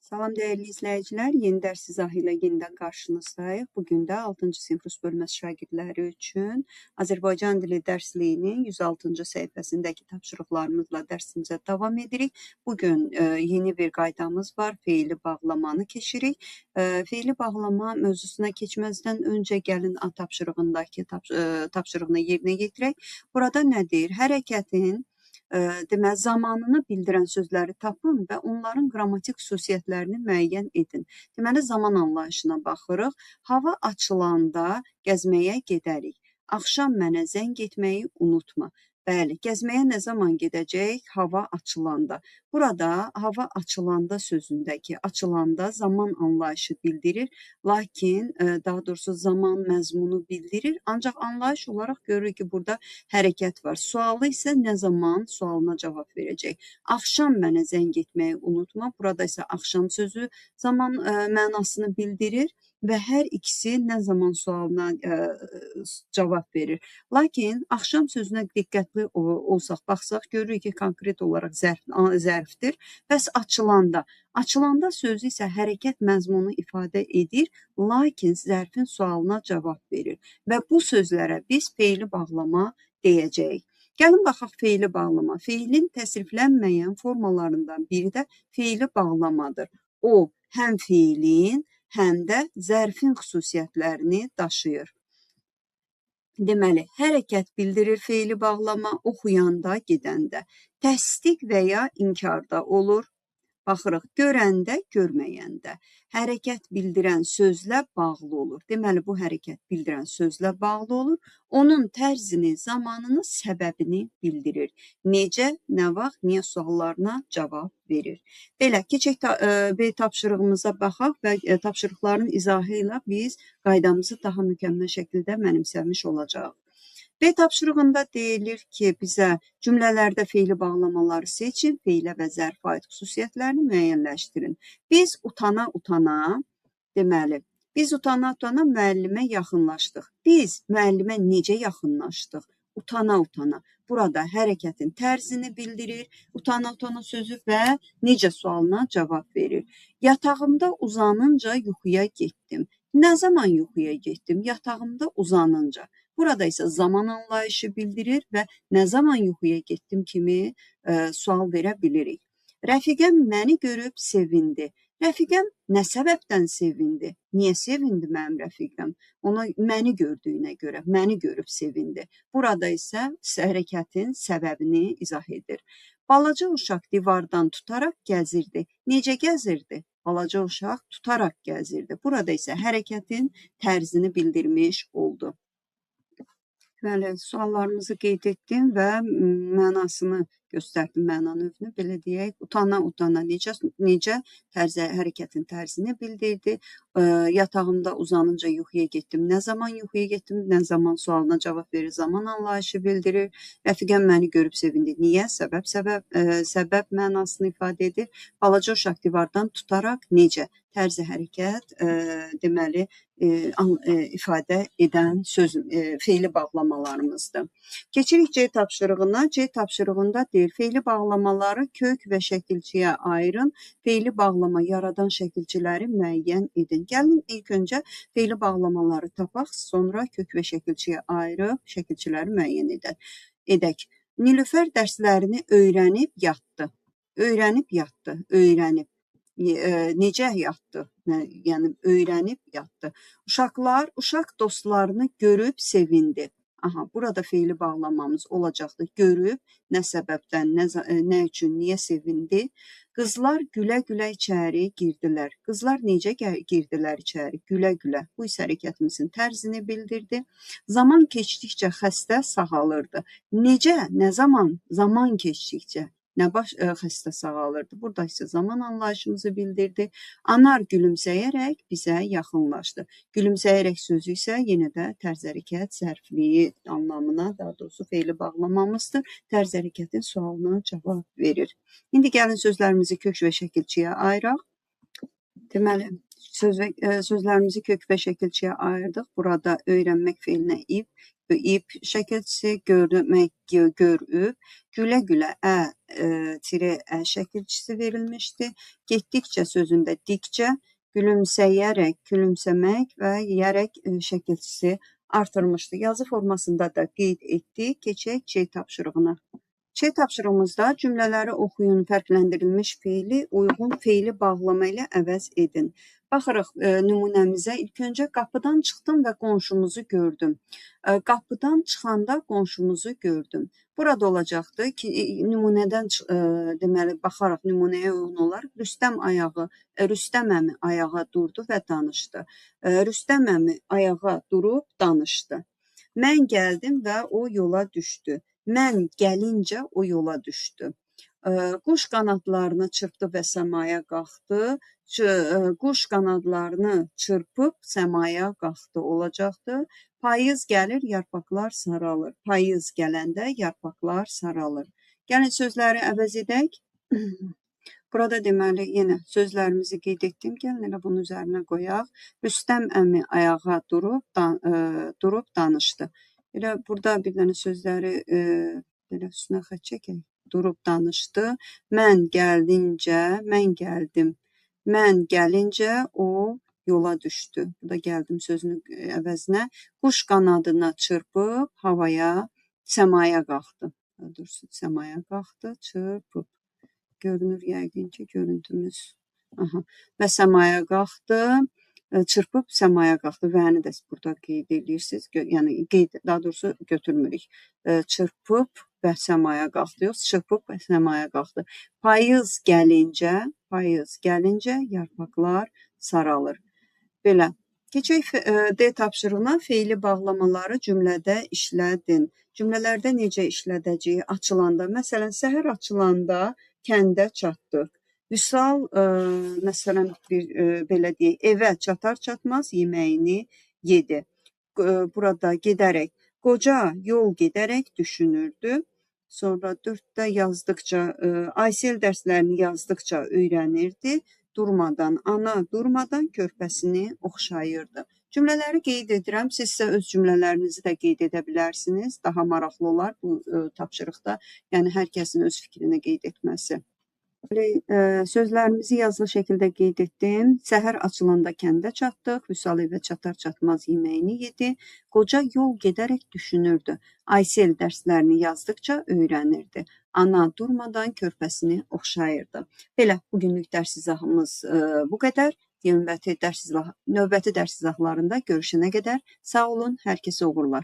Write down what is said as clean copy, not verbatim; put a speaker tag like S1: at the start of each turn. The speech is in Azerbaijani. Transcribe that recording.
S1: Salam değerli izləyicilər, yeni dərs izahı ilə yenidən qarşınızdayıq. Bugün də 6-cı sinif rus bölməsi şagirdləri üçün Azərbaycan dili dərsliyinin 106-cı səhifəsindəki tapşırıqlarımızla dərsimizə davam edirik. Bugün yeni bir qaydamız var, feili bağlamanı keçirik. Feili bağlama mövzusuna keçməzdən öncə gəlin A tapşırığındakı tapşırığını yerinə yetirək. Burada nə deyir? Hərəkətin deməli, zamanını bildirən sözləri tapın və onların qrammatik xüsusiyyətlərini müəyyən edin. Deməli, zaman anlayışına baxırıq. Hava açılanda gəzməyə gedərik. Axşam mənə zəng etməyi unutma. Bəli, gəzməyə nə zaman gedəcək? Hava açılanda. Burada hava açılanda sözündəki açılanda zaman anlayışı bildirir. Lakin daha doğrusu zaman məzmunu bildirir. Ancaq anlayış olaraq görürük ki, burada hərəkət var. Sualı isə nə zaman sualına cavab verəcək. Axşam mənə zəng etməyi unutma. Burada isə axşam sözü zaman mənasını bildirir və hər ikisi nə zaman sualına cavab verir. Lakin axşam sözünə diqqətli olsaq, baxsaq, görürük ki, konkret olaraq zərfdir. Bəs açılanda? Açılanda sözü isə hərəkət məzmunu ifadə edir, lakin zərfin sualına cavab verir. Və bu sözlərə biz feili bağlama deyəcəyik. Gəlin baxaq feili bağlama. Feilin təsriflənməyən formalarından biri də feili bağlamadır. O, həm feilin, həm də zərfin xüsusiyyətlərini daşıyır. Deməli, hərəkət bildirir feili bağlama, oxuyanda, gedəndə. Təsdiq və ya inkarda olur. Baxırıq, görəndə, görməyəndə. Hərəkət bildirən sözlə bağlı olur. Deməli, bu hərəkət bildirən sözlə bağlı olur. Onun tərzini, zamanını, səbəbini bildirir. Necə, nə vaxt, niyə suallarına cavab verir. Belə, keçək B tapşırığımıza baxaq və tapşırıqların izahı ilə biz qaydamızı daha mükəmməl şəkildə mənimsəmiş olacağıq. B tapşırığında deyilir ki, bizə cümlələrdə feili bağlamaları seçin, feilə və zərfə aid xüsusiyyətlərini müəyyənləşdirin. Biz utana-utana, deməli, biz utana-utana müəllimə yaxınlaşdıq. Biz müəllimə necə yaxınlaşdıq? Utana-utana. Burada hərəkətin tərzini bildirir, utana-utana sözü və necə sualına cavab verir. Yatağımda uzanınca yuxuya getdim. Nə zaman yuxuya getdim? Yatağımda uzanınca. Burada isə zaman anlayışı bildirir və nə zaman yuxuya getdim kimi sual verə bilirik. Rəfiqəm məni görüb sevindi. Rəfiqəm nə səbəbdən sevindi? Niyə sevindi mənim rəfiqəm? Ona məni gördüyünə görə, məni görüb sevindi. Burada isə hərəkətin səbəbini izah edir. Balaca uşaq divardan tutaraq gəzirdi. Necə gəzirdi? Balaca uşaq tutaraq gəzirdi. Burada isə hərəkətin tərzini bildirmiş oldu. Bəli, suallarımızı qeyd etdim və mənasını göstərdim, məna növünü, belə deyək. Utana-utana necə hərəkətin tərzini bildirdi. Yatağımda uzanınca yuxuya getdim. Nə zaman yuxuya getdim? Nə zaman sualına cavab verir, zaman anlayışı bildirir. Rəfiqəm məni görüb sevindi. Niyə? Səbəb mənasını ifadə edir. Balaca uşaq divardan tutaraq necə? Tərzi hərəkət, deməli, ifadə edən söz, feili bağlamalarımızdır. Keçirik C tapşırığına. C tapşırığında deyir, feili bağlamaları kök və şəkilçiyə ayırın. Feili bağlama yaradan şəkilçiləri müəyyən edin. Gəlin ilk öncə feili bağlamaları tapaq, sonra kök və şəkilçiyə ayırıb şəkilçiləri müəyyən edək. Nilüfər dərslərini öyrənib yatdı. Öyrənib yatdı, öyrənib. Necə yatdı? Yəni, öyrənib yatdı. Uşaq dostlarını görüb sevindi. Aha, burada feili bağlamamız olacaqdır. Görüb, nə səbəbdən, nə üçün, niyə sevindi? Qızlar gülə-gülə içəri girdilər. Qızlar necə girdilər içəri? Gülə-gülə. Bu isə hərəkətimizin tərzini bildirdi. Zaman keçdikcə xəstə sağalırdı. Necə, nə zaman? Zaman keçdikcə. Nə xəstə sağalırdı? Burada isə zaman anlayışımızı bildirdi. Anar gülümsəyərək bizə yaxınlaşdı. Gülümsəyərək sözü isə yenə də tərz hərəkət, zərfliyi anlamına, daha doğrusu feili bağlamamızdır. Tərz hərəkətin sualına cavab verir. İndi gəlin sözlərimizi kök və şəkilçiyə ayıraq. Deməli, sözlərimizi kök və şəkilçiyə ayırdıq. Burada öyrənmək feilinə ib, ip şəkilçisi, görmək, görüb, gülə-gülə ə şəkilçisi verilmişdi. Getdikcə sözündə dikcə, gülümsəyərək, gülümsəmək və yeyərək şəkilçisi artırmışdı. Yazı formasında da qeyd etdik. Keçək C tapşırığına. C tapşırığımızda cümlələri oxuyun, fərqləndirilmiş feili uyğun feili bağlama ilə əvəz edin. Baxırıq nümunəmizə. İlk öncə qapıdan çıxdım və qonşumuzu gördüm. Qapıdan çıxanda qonşumuzu gördüm. Burada olacaqdı ki, nümunədən deməli baxaraq nümunəyə uyğun olaraq Rüstəm əmi ayağa durdu və danışdı. Rüstəm əmi ayağa durub danışdı. Mən gəldim və o yola düşdü. Mən gəlincə o yola düşdü. Quş qanadlarını çırpdı və səmaya qalxdı. Quş qanadlarını çırpıb səmaya qalxdı olacaqdı. Payız gəlir, yarpaqlar saralır. Payız gələndə yarpaqlar saralır. Gəlin sözləri əvəz edək. Burada deməli yenə sözlərimizi qeyd etdim. Gəlin elə bunun üzərinə qoyaq. Rüstəm əmi ayağa durub danışdı. Elə burada bir dənə sözləri belə üstünə xətt çəkək. Durub danışdı. Mən gəldim. Mən gəlincə o yola düşdü. Burada gəldim sözünün əvəzinə quş qanadına çırpıb havaya, səmaya qalxdı. Doğrusu səmaya qalxdı, çırpıb. Görünür yəqin ki, görüntümüz. Və səmaya qalxdı, çırpıb səmaya qalxdı. Vəni də burada qeyd edirsiniz. Yəni daha doğrusu götürmürük. Çırpıb və səmaya qalxdı. Yox, çırpıb və səmaya qalxdı. Payız gəlincə yarpaqlar saralır. Belə. Keçək D tapşırığına feili bağlamaları cümlədə işlədin. Cümlələrdə necə işlədəcəyik? Açılanda, məsələn, səhər açılanda kəndə çatdıq. Vüsal, məsələn, belə deyək, evə çatar-çatmaz yeməyini yedi. Burada gedərək, qoca yol gedərək düşünürdü. Sonra 4-də yazdıqca, Aysel dərslərini yazdıqca öyrənirdi. Ana durmadan körpəsini oxşayırdı. Cümlələri qeyd edirəm. Siz isə öz cümlələrinizi də qeyd edə bilərsiniz. Daha maraqlı olar bu tapşırıqda. Yəni, hər kəsin öz fikrini qeyd etməsi. Sözlərimizi yazılı şəkildə qeyd etdim. Səhər açılanda kəndə çatdıq. Vüsal evə çatar-çatmaz yeməyini yedi. Qoca yol gedərək düşünürdü. Aysel dərslərini yazdıqca öyrənirdi. Ana durmadan körpəsini oxşayırdı. Belə, bugünlük dərs izahımız bu qədər. Növbəti dərs izahlarında görüşənə qədər sağ olun, hər kəsə uğurlar.